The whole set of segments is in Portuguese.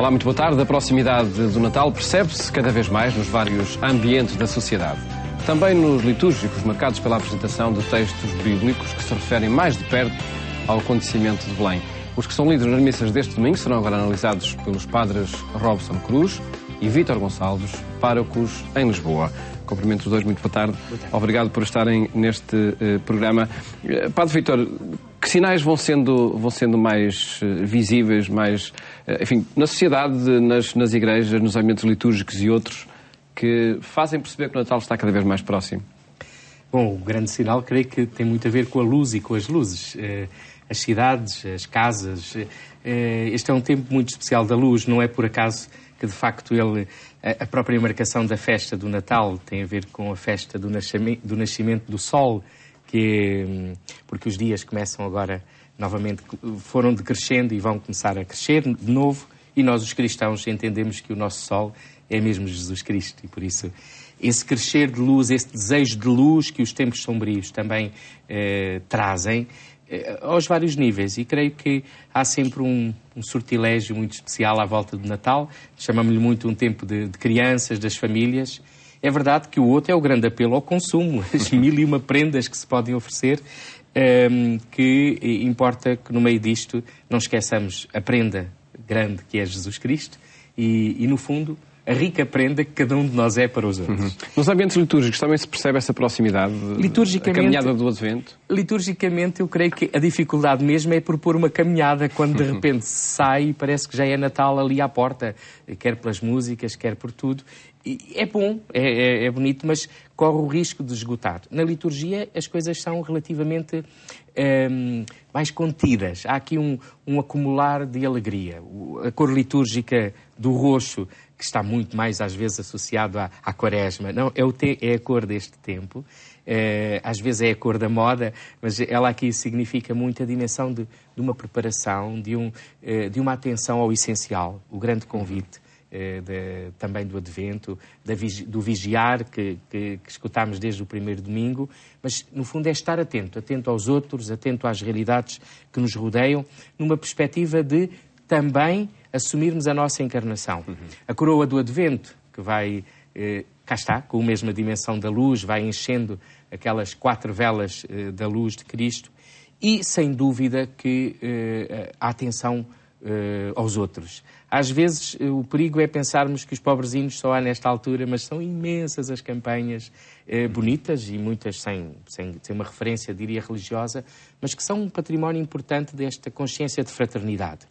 Olá, muito boa tarde. A proximidade do Natal percebe-se cada vez mais nos vários ambientes da sociedade. Também nos litúrgicos, marcados pela apresentação de textos bíblicos que se referem mais de perto ao acontecimento de Belém. Os que são lidos nas missas deste domingo serão agora analisados pelos padres Robson Cruz e Vítor Gonçalves, párocos em Lisboa. Cumprimento os dois, muito boa tarde. Obrigado por estarem neste programa. Padre Vítor, que sinais vão sendo mais visíveis, mais, enfim, na sociedade, nas igrejas, nos ambientes litúrgicos e outros, que fazem perceber que o Natal está cada vez mais próximo? Bom, o grande sinal, creio que tem muito a ver com a luz e com as luzes. As cidades, as casas. Este é um tempo muito especial da luz, não é por acaso que, de facto, a própria marcação da festa do Natal tem a ver com a festa do nascimento do Sol, porque os dias começam agora, novamente, foram decrescendo e vão começar a crescer de novo, e nós, os cristãos, entendemos que o nosso Sol é mesmo Jesus Cristo, e por isso esse crescer de luz, esse desejo de luz que os tempos sombrios também trazem, aos vários níveis, e creio que há sempre um sortilégio muito especial à volta do Natal. Chamamos-lhe muito um tempo de crianças, das famílias. É verdade que o outro é o grande apelo ao consumo, as 1001 prendas que se podem oferecer, que importa que no meio disto não esqueçamos a prenda grande que é Jesus Cristo e no fundo, a rica prenda que cada um de nós é para os outros. Nos ambientes litúrgicos também se percebe essa proximidade, a caminhada do Advento? Liturgicamente, eu creio que a dificuldade mesmo é propor uma caminhada quando de repente se sai e parece que já é Natal ali à porta, quer pelas músicas, quer por tudo. E é bom, é bonito, mas corre o risco de esgotar. Na liturgia as coisas são relativamente mais contidas. Há aqui um acumular de alegria. A cor litúrgica do roxo, que está muito mais, às vezes, associado à quaresma. Não, é a cor deste tempo. Às vezes é a cor da moda, mas ela aqui significa muito a dimensão de uma preparação, de uma atenção ao essencial, o grande convite também do Advento, do vigiar que escutámos desde o primeiro domingo, mas, no fundo, é estar atento aos outros, atento às realidades que nos rodeiam, numa perspectiva de também assumirmos a nossa encarnação. A coroa do Advento, que vai, cá está, com a mesma dimensão da luz, vai enchendo aquelas 4 velas da luz de Cristo e, sem dúvida, que a atenção aos outros. Às vezes o perigo é pensarmos que os pobrezinhos só há nesta altura, mas são imensas as campanhas bonitas e muitas sem uma referência, diria, religiosa, mas que são um património importante desta consciência de fraternidade.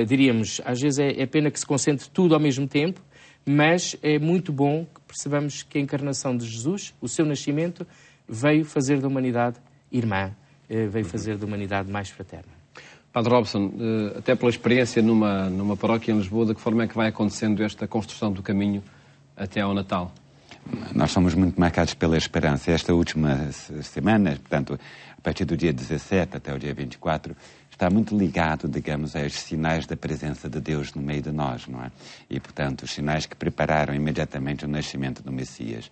Diríamos, às vezes é pena que se concentre tudo ao mesmo tempo, mas é muito bom que percebamos que a encarnação de Jesus, o seu nascimento, veio fazer da humanidade irmã, veio fazer da humanidade mais fraterna. Padre Robson, até pela experiência numa paróquia em Lisboa, de que forma é que vai acontecendo esta construção do caminho até ao Natal? Nós somos muito marcados pela esperança. Esta última semana, portanto, a partir do dia 17 até o dia 24, está muito ligado, digamos, aos sinais da presença de Deus no meio de nós, não é? E, portanto, os sinais que prepararam imediatamente o nascimento do Messias.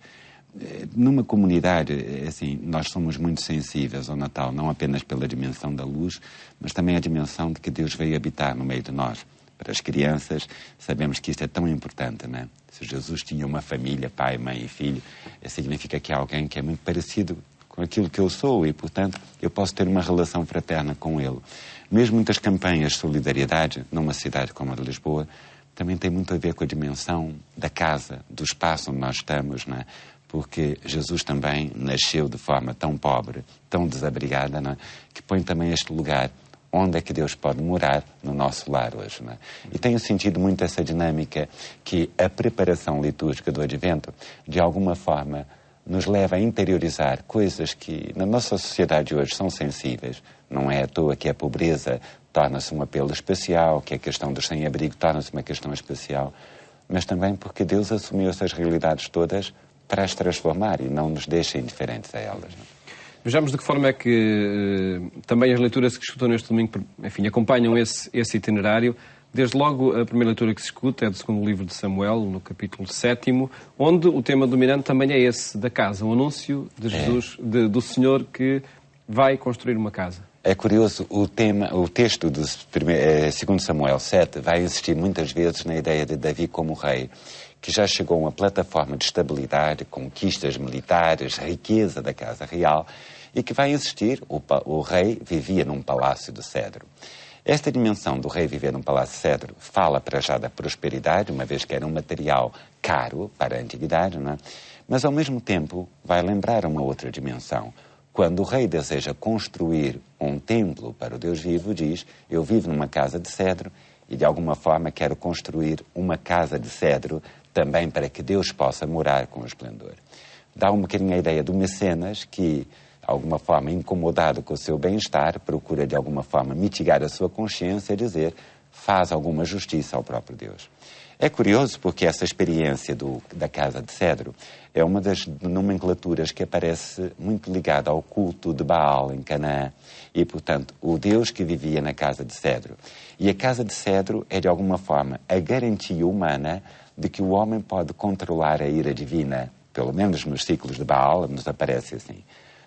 Numa comunidade, assim, nós somos muito sensíveis ao Natal, não apenas pela dimensão da luz, mas também a dimensão de que Deus veio habitar no meio de nós. Para as crianças, sabemos que isto é tão importante, não é? Se Jesus tinha uma família, pai, mãe e filho, significa que há alguém que é muito parecido com aquilo que eu sou e, portanto, eu posso ter uma relação fraterna com ele. Mesmo muitas campanhas de solidariedade, numa cidade como a de Lisboa, também tem muito a ver com a dimensão da casa, do espaço onde nós estamos, não é? Porque Jesus também nasceu de forma tão pobre, tão desabrigada, não é? Que põe também este lugar onde é que Deus pode morar no nosso lar hoje. Não é? E tenho sentido muito essa dinâmica que a preparação litúrgica do Advento, de alguma forma, nos leva a interiorizar coisas que na nossa sociedade hoje são sensíveis. Não é à toa que a pobreza torna-se um apelo especial, que a questão do sem-abrigo torna-se uma questão especial, mas também porque Deus assumiu essas realidades todas para as transformar e não nos deixa indiferentes a elas. Não? Vejamos de que forma é que também as leituras que escutam neste domingo, enfim, acompanham esse itinerário. Desde logo, a primeira leitura que se escuta é do segundo livro de Samuel, no capítulo 7º, onde o tema dominante também é esse, da casa, o anúncio de Jesus, do Senhor que vai construir uma casa. É curioso, o texto do 2 Samuel 7 vai insistir muitas vezes na ideia de Davi como rei, que já chegou a uma plataforma de estabilidade, conquistas militares, riqueza da casa real, e que vai insistir, o rei vivia num palácio de cedro. Esta dimensão do rei viver num palácio de cedro fala para já da prosperidade, uma vez que era um material caro para a antiguidade, não é? Mas ao mesmo tempo vai lembrar uma outra dimensão. Quando o rei deseja construir um templo para o Deus vivo, diz: eu vivo numa casa de cedro e de alguma forma quero construir uma casa de cedro também para que Deus possa morar com esplendor. Dá um bocadinho a ideia do mecenas que, de alguma forma incomodado com o seu bem-estar, procura de alguma forma mitigar a sua consciência e dizer: faz alguma justiça ao próprio Deus. É curioso porque essa experiência da casa de cedro é uma das nomenclaturas que aparece muito ligada ao culto de Baal em Canaã e, portanto, o Deus que vivia na casa de cedro. E a casa de cedro é, de alguma forma, a garantia humana de que o homem pode controlar a ira divina. Pelo menos nos ciclos de Baal nos aparece assim.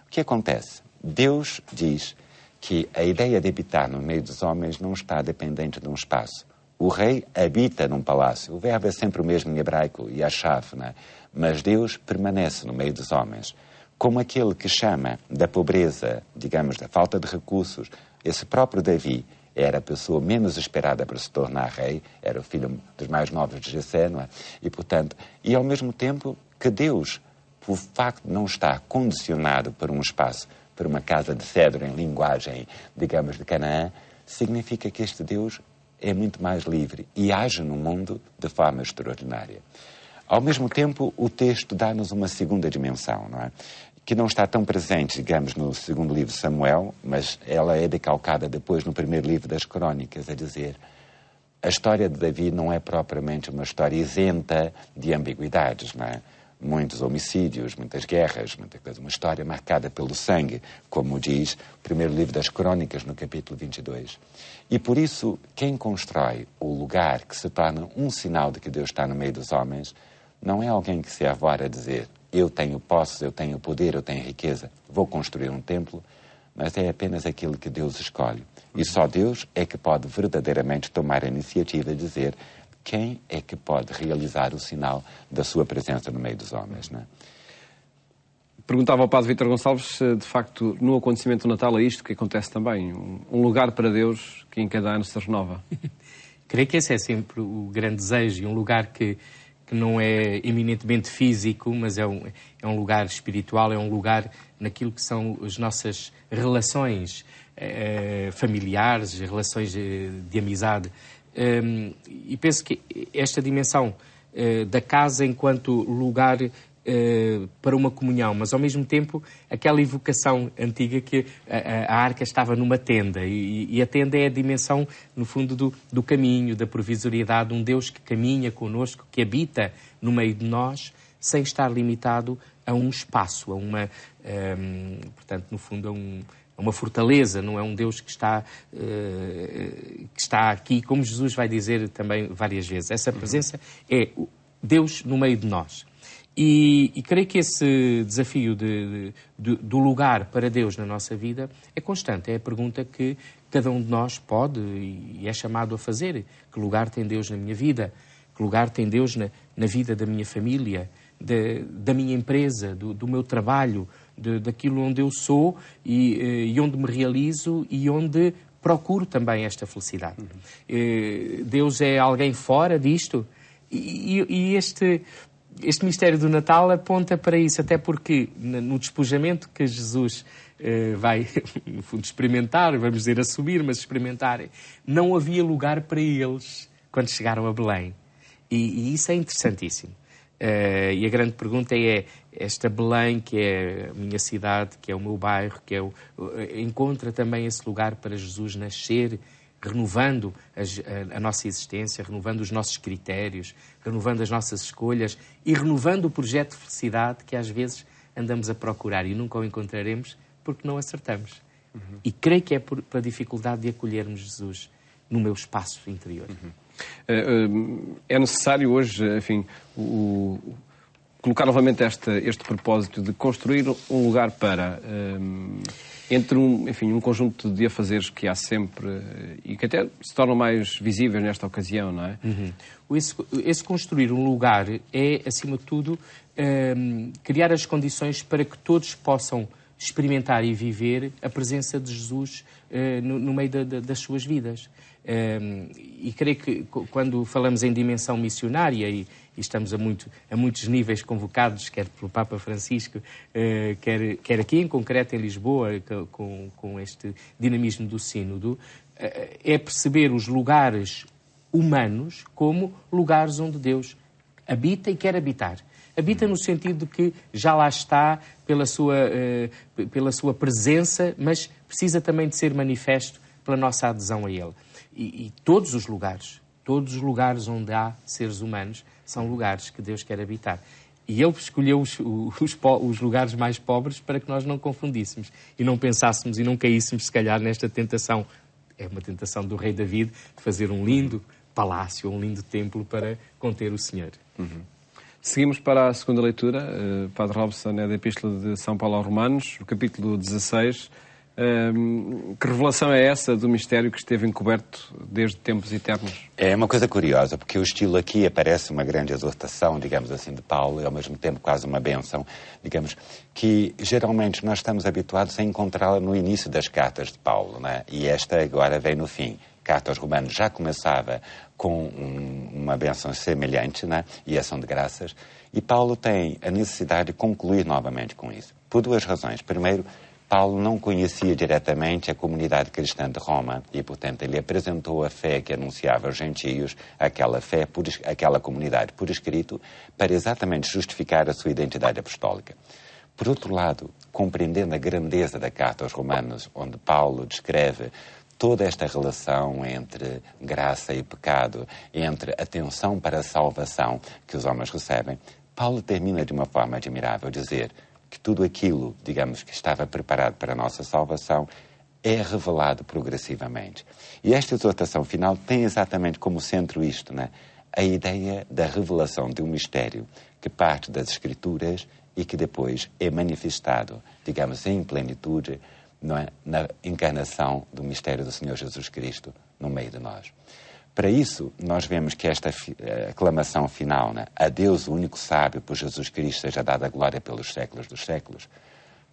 O que acontece? Deus diz que a ideia de habitar no meio dos homens não está dependente de um espaço. O rei habita num palácio. O verbo é sempre o mesmo em hebraico, yashav, né? Mas Deus permanece no meio dos homens. Como aquele que chama da pobreza, digamos, da falta de recursos, esse próprio Davi era a pessoa menos esperada para se tornar rei, era o filho dos mais novos de Jessé, não é? E, portanto, e ao mesmo tempo que Deus, por facto de não estar condicionado por um espaço, por uma casa de cedro em linguagem, digamos, de Canaã, significa que este Deus é muito mais livre e age no mundo de forma extraordinária. Ao mesmo tempo, o texto dá-nos uma segunda dimensão, não é? Que não está tão presente, digamos, no segundo livro de Samuel, mas ela é decalcada depois no primeiro livro das Crônicas, a dizer: a história de Davi não é propriamente uma história isenta de ambiguidades, não é? Muitos homicídios, muitas guerras, muita coisa, uma história marcada pelo sangue, como diz o primeiro livro das Crônicas, no capítulo 22. E por isso, quem constrói o lugar que se torna um sinal de que Deus está no meio dos homens, não é alguém que se avora a dizer: eu tenho posses, eu tenho poder, eu tenho riqueza, vou construir um templo, mas é apenas aquilo que Deus escolhe. E só Deus é que pode verdadeiramente tomar a iniciativa de dizer quem é que pode realizar o sinal da sua presença no meio dos homens, não é? Perguntava ao Padre Vítor Gonçalves se, de facto, no acontecimento do Natal é isto que acontece também. Um lugar para Deus que em cada ano se renova. Creio que esse é sempre o grande desejo, e um lugar que não é eminentemente físico, mas é um lugar espiritual, é um lugar naquilo que são as nossas relações familiares, relações de amizade. E penso que esta dimensão da casa enquanto lugar para uma comunhão, mas ao mesmo tempo aquela evocação antiga que a arca estava numa tenda e a tenda é a dimensão, no fundo, do caminho, da provisoriedade, um Deus que caminha connosco, que habita no meio de nós, sem estar limitado a um espaço, a uma, portanto, no fundo, a uma fortaleza, não é um Deus que está aqui, como Jesus vai dizer também várias vezes. Essa presença é Deus no meio de nós. E creio que esse desafio do lugar para Deus na nossa vida é constante. É a pergunta que cada um de nós pode e é chamado a fazer. Que lugar tem Deus na minha vida? Que lugar tem Deus na vida da minha família, da minha empresa, do meu trabalho, daquilo onde eu sou e onde me realizo e onde procuro também esta felicidade. Deus é alguém fora disto? E este mistério do Natal aponta para isso, até porque no despojamento que Jesus vai, no fundo, experimentar, vamos dizer assumir, mas experimentar, não havia lugar para eles quando chegaram a Belém. E isso é interessantíssimo. E a grande pergunta é, esta Belém, que é a minha cidade, que é o meu bairro, encontra também esse lugar para Jesus nascer, renovando a nossa existência, renovando os nossos critérios, renovando as nossas escolhas e renovando o projeto de felicidade que às vezes andamos a procurar e nunca o encontraremos porque não acertamos. E creio que é pela dificuldade de acolhermos Jesus no meu espaço interior. É necessário hoje, enfim, colocar novamente este propósito de construir um lugar para, entre um conjunto de afazeres que há sempre e que até se tornam mais visíveis nesta ocasião, não é? Esse construir um lugar é, acima de tudo, criar as condições para que todos possam experimentar e viver a presença de Jesus no meio das suas vidas. E creio que quando falamos em dimensão missionária, e estamos a muitos níveis convocados, quer pelo Papa Francisco, quer aqui em concreto em Lisboa, com este dinamismo do Sínodo, é perceber os lugares humanos como lugares onde Deus habita e quer habitar. Habita no sentido de que já lá está pela sua presença, mas precisa também de ser manifesto pela nossa adesão a Ele. E todos os lugares onde há seres humanos são lugares que Deus quer habitar. E Ele escolheu os lugares mais pobres para que nós não confundíssemos e não pensássemos e não caíssemos, se calhar, nesta tentação. É uma tentação do rei David de fazer um lindo palácio, um lindo templo para conter o Senhor. Seguimos para a segunda leitura. Padre Robson, é da Epístola de São Paulo aos Romanos, no capítulo 16. Que revelação é essa do mistério que esteve encoberto desde tempos eternos? É uma coisa curiosa, porque o estilo aqui aparece uma grande exortação, digamos assim, de Paulo, e ao mesmo tempo quase uma bênção, digamos, que geralmente nós estamos habituados a encontrá-la no início das cartas de Paulo, né? E esta agora vem no fim. Carta aos Romanos já começava com uma bênção semelhante, né? E ação de graças, e Paulo tem a necessidade de concluir novamente com isso, por duas razões. Primeiro, Paulo não conhecia diretamente a comunidade cristã de Roma e, portanto, ele apresentou a fé que anunciava aos gentios, aquela comunidade por escrito, para exatamente justificar a sua identidade apostólica. Por outro lado, compreendendo a grandeza da carta aos Romanos, onde Paulo descreve toda esta relação entre graça e pecado, entre atenção para a salvação que os homens recebem, Paulo termina de uma forma admirável, dizer que tudo aquilo, digamos, que estava preparado para a nossa salvação é revelado progressivamente. E esta exortação final tem exatamente como centro isto, né? A ideia da revelação de um mistério que parte das Escrituras e que depois é manifestado, digamos, em plenitude, não é? Na encarnação do mistério do Senhor Jesus Cristo no meio de nós. Para isso, nós vemos que esta aclamação final, né? A Deus, o único sábio, por Jesus Cristo, seja dada a glória pelos séculos dos séculos.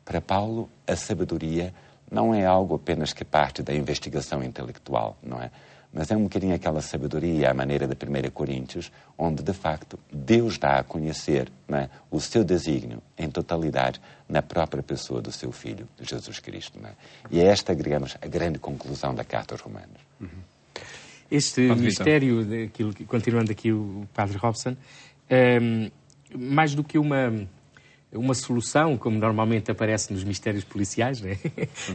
Para Paulo, a sabedoria não é algo apenas que parte da investigação intelectual, não é? Mas é um bocadinho aquela sabedoria à maneira de 1 Coríntios, onde, de facto, Deus dá a conhecer, não é? O seu desígnio em totalidade na própria pessoa do seu Filho, Jesus Cristo. Não é? E é esta, digamos, a grande conclusão da Carta aos Romanos. Este mistério, continuando aqui o Padre Robson, mais do que uma solução, como normalmente aparece nos mistérios policiais, né?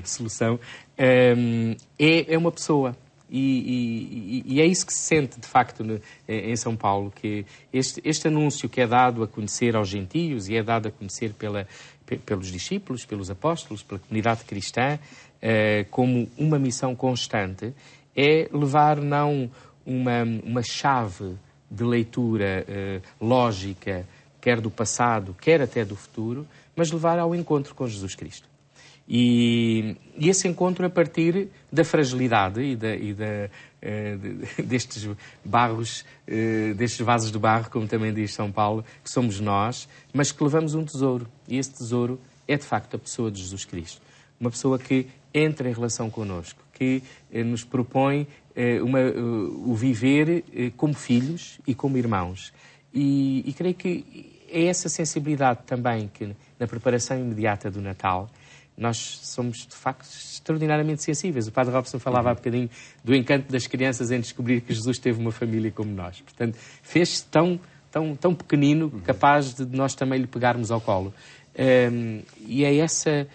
Solução, é uma pessoa. E é isso que se sente, de facto, em São Paulo, que este anúncio que é dado a conhecer aos gentios e é dado a conhecer pelos discípulos, pelos apóstolos, pela comunidade cristã, como uma missão constante, é levar não uma chave de leitura lógica, quer do passado, quer até do futuro, mas levar ao encontro com Jesus Cristo. E esse encontro a partir da fragilidade destes barros, destes vasos de barro, como também diz São Paulo, que somos nós, mas que levamos um tesouro. E esse tesouro é, de facto, a pessoa de Jesus Cristo. Uma pessoa que entra em relação connosco, que nos propõe o viver como filhos e como irmãos. E creio que é essa sensibilidade também que, na preparação imediata do Natal, nós somos, de facto, extraordinariamente sensíveis. O Padre Robson falava há bocadinho do encanto das crianças em descobrir que Jesus teve uma família como nós. Portanto, fez-se tão pequenino, capaz de nós também lhe pegarmos ao colo. E é essa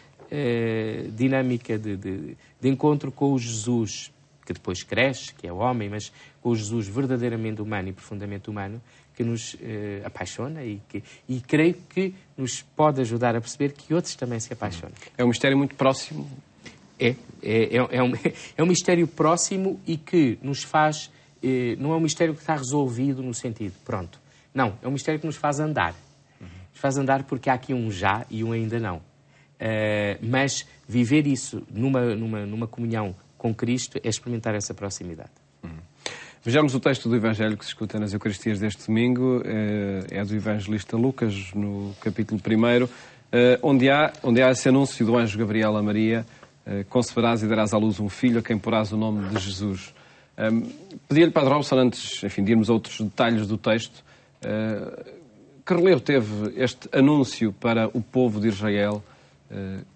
dinâmica de encontro com o Jesus, que depois cresce, que é o homem, mas com o Jesus verdadeiramente humano e profundamente humano, que nos apaixona e creio que nos pode ajudar a perceber que outros também se apaixonam. É um mistério muito próximo. É um mistério próximo e que nos faz... não é um mistério que está resolvido no sentido, pronto. Não, é um mistério que nos faz andar. nos faz andar porque há aqui um já e um ainda não. Mas viver isso numa comunhão com Cristo é experimentar essa proximidade. Vejamos o texto do Evangelho que se escuta nas Eucaristias deste domingo. É do evangelista Lucas, no capítulo 1, onde há esse anúncio do anjo Gabriel a Maria: conceberás e darás à luz um filho a quem porás o nome de Jesus. Pedia-lhe, Padre Robson, antes de irmos a outros detalhes do texto, que relevo teve este anúncio para o povo de Israel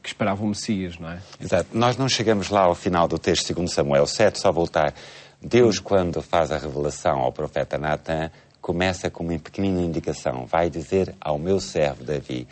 que esperava o Messias, não é? Exato. Nós não chegamos lá ao final do texto, segundo Samuel 7, só voltar. Deus, quando faz a revelação ao profeta Natan, começa com uma pequenina indicação. Vai dizer ao meu servo Davi.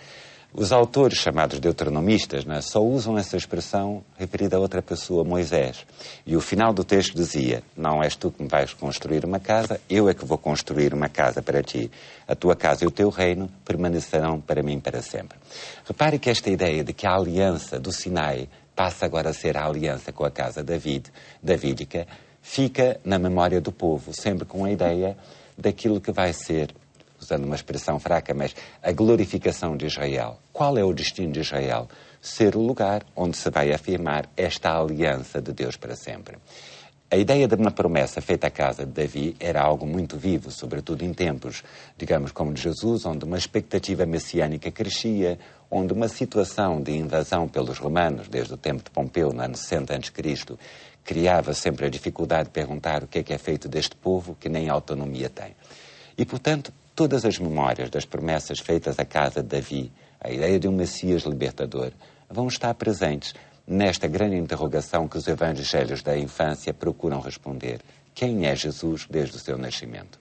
Os autores chamados deuteronomistas, né, só usam essa expressão referida a outra pessoa, Moisés. E o final do texto dizia: não és tu que me vais construir uma casa, eu é que vou construir uma casa para ti. A tua casa e o teu reino permanecerão para mim para sempre. Repare que esta ideia de que a aliança do Sinai passa agora a ser a aliança com a casa davídica fica na memória do povo, sempre com a ideia daquilo que vai ser, usando uma expressão fraca, mas a glorificação de Israel. Qual é o destino de Israel? Ser o lugar onde se vai afirmar esta aliança de Deus para sempre. A ideia de uma promessa feita à casa de Davi era algo muito vivo, sobretudo em tempos, digamos, como de Jesus, onde uma expectativa messiânica crescia, onde uma situação de invasão pelos romanos, desde o tempo de Pompeu, no ano 60 a.C., criava sempre a dificuldade de perguntar o que é feito deste povo que nem autonomia tem. E, portanto, todas as memórias das promessas feitas à casa de Davi, a ideia de um Messias libertador, vão estar presentes nesta grande interrogação que os evangelhos da infância procuram responder. Quem é Jesus desde o seu nascimento?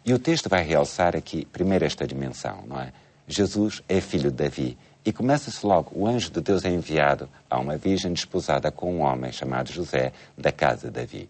E o texto vai realçar aqui, primeiro, esta dimensão, não é? Jesus é filho de Davi. E começa-se logo: o anjo de Deus é enviado a uma virgem desposada com um homem chamado José, da casa de Davi.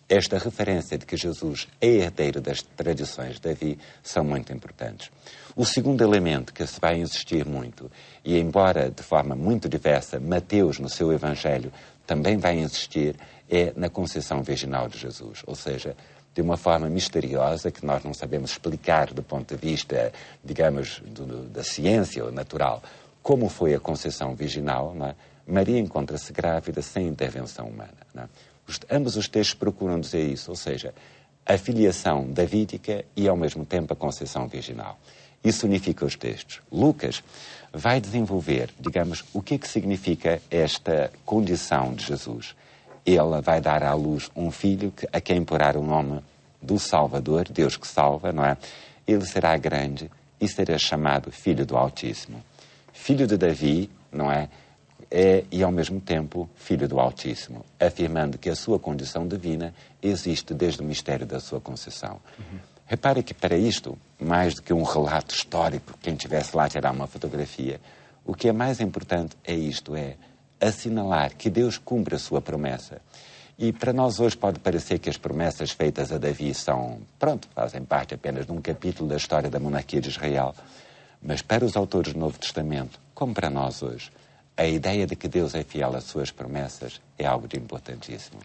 Esta referência de que Jesus é herdeiro das tradições de Davi são muito importantes. O segundo elemento que se vai insistir muito, e embora de forma muito diversa, Mateus, no seu Evangelho, também vai insistir, é na concepção virginal de Jesus. Ou seja, de uma forma misteriosa que nós não sabemos explicar do ponto de vista, digamos, da ciência ou natural, como foi a concepção virginal, não é? Maria encontra-se grávida sem intervenção humana, não é? Ambos os textos procuram dizer isso, ou seja, a filiação davídica e, ao mesmo tempo, a concepção virginal. Isso unifica os textos. Lucas vai desenvolver, digamos, o que é que significa esta condição de Jesus. Ele vai dar à luz um filho a quem porá o nome do Salvador, Deus que salva, não é? Ele será grande e será chamado Filho do Altíssimo. Filho de Davi, não é? E, ao mesmo tempo, Filho do Altíssimo, afirmando que a sua condição divina existe desde o mistério da sua conceição. Repare que, para isto, mais do que um relato histórico, quem estivesse lá tirar uma fotografia, o que é mais importante é isto, é assinalar que Deus cumpre a sua promessa. E para nós hoje pode parecer que as promessas feitas a Davi fazem parte apenas de um capítulo da história da monarquia de Israel. Mas para os autores do Novo Testamento, como para nós hoje, a ideia de que Deus é fiel às suas promessas é algo de importantíssimo.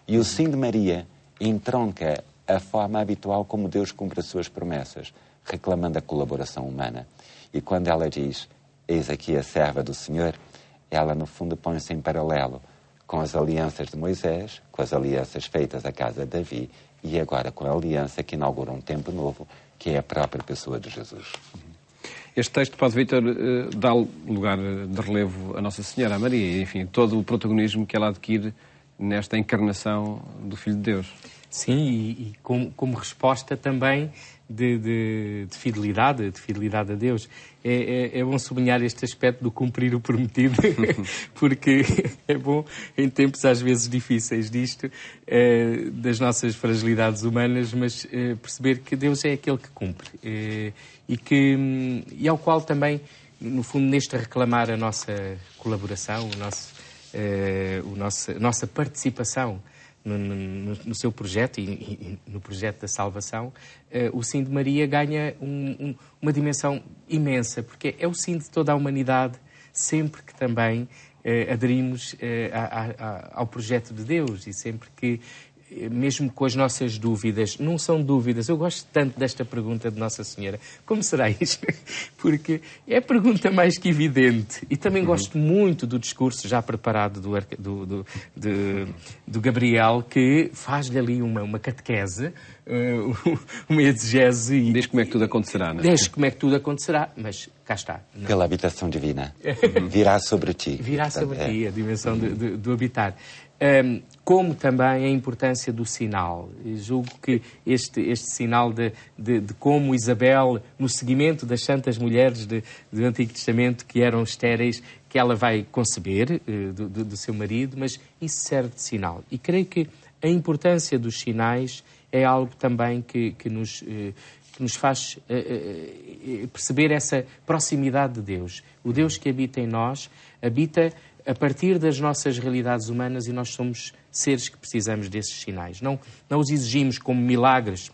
E o sim de Maria entronca a forma habitual como Deus cumpre as suas promessas, reclamando a colaboração humana. E quando ela diz: eis aqui a serva do Senhor, ela no fundo põe-se em paralelo com as alianças de Moisés, com as alianças feitas à casa de Davi e agora com a aliança que inaugura um tempo novo, que é a própria pessoa de Jesus. Este texto, Padre Vítor, dá lugar de relevo a Nossa Senhora, a Maria, e, enfim, todo o protagonismo que ela adquire nesta encarnação do Filho de Deus. Sim, e como resposta também de fidelidade a Deus. É bom sublinhar este aspecto do cumprir o prometido, porque é bom, em tempos às vezes difíceis disto, das nossas fragilidades humanas, mas perceber que Deus é aquele que cumpre e ao qual também, no fundo, neste reclamar a nossa colaboração, a nossa participação no seu projeto e no projeto da salvação, o sim de Maria ganha uma dimensão imensa, porque é o sim de toda a humanidade, sempre que também aderimos ao projeto de Deus e sempre que mesmo com as nossas dúvidas, não são dúvidas, eu gosto tanto desta pergunta de Nossa Senhora, como será isto? Porque é a pergunta mais que evidente. E também gosto muito do discurso já preparado do Gabriel, que faz-lhe ali uma catequese, uma exegese. E diz como é que tudo acontecerá, não é? Diz como é que tudo acontecerá, mas cá está. Não. Pela habitação divina. Virá sobre ti. Virá sobre ti, a dimensão do habitar. Como também a importância do sinal. Eu julgo que este sinal de como Isabel, no seguimento das santas mulheres do Antigo Testamento que eram estéreis, que ela vai conceber do seu marido, mas isso serve de sinal. E creio que a importância dos sinais é algo também que nos faz perceber essa proximidade de Deus. O Deus que habita em nós, habita a partir das nossas realidades humanas e nós somos seres que precisamos desses sinais. Não os exigimos como milagres,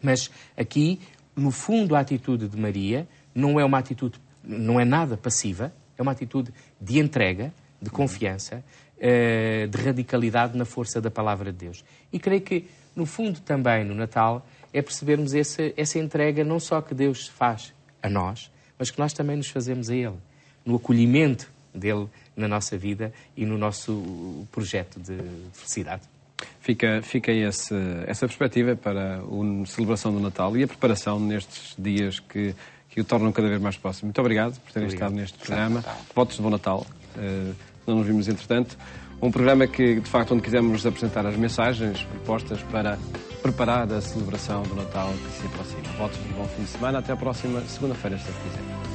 mas aqui, no fundo, a atitude de Maria não é nada passiva, é uma atitude de entrega, de confiança, de radicalidade na força da palavra de Deus. E creio que, no fundo, também no Natal, é percebermos essa entrega não só que Deus faz a nós, mas que nós também nos fazemos a Ele, no acolhimento dele na nossa vida e no nosso projeto de felicidade. Fica essa perspectiva para a celebração do Natal e a preparação nestes dias que o tornam cada vez mais próximo. Muito obrigado por terem estado neste programa. Votos de Bom Natal. Não nos vimos entretanto. Um programa que, de facto, onde quisemos apresentar as mensagens propostas para preparar a celebração do Natal que se aproxima. Votos de bom fim de semana. Até a próxima segunda-feira, se Deus quiser.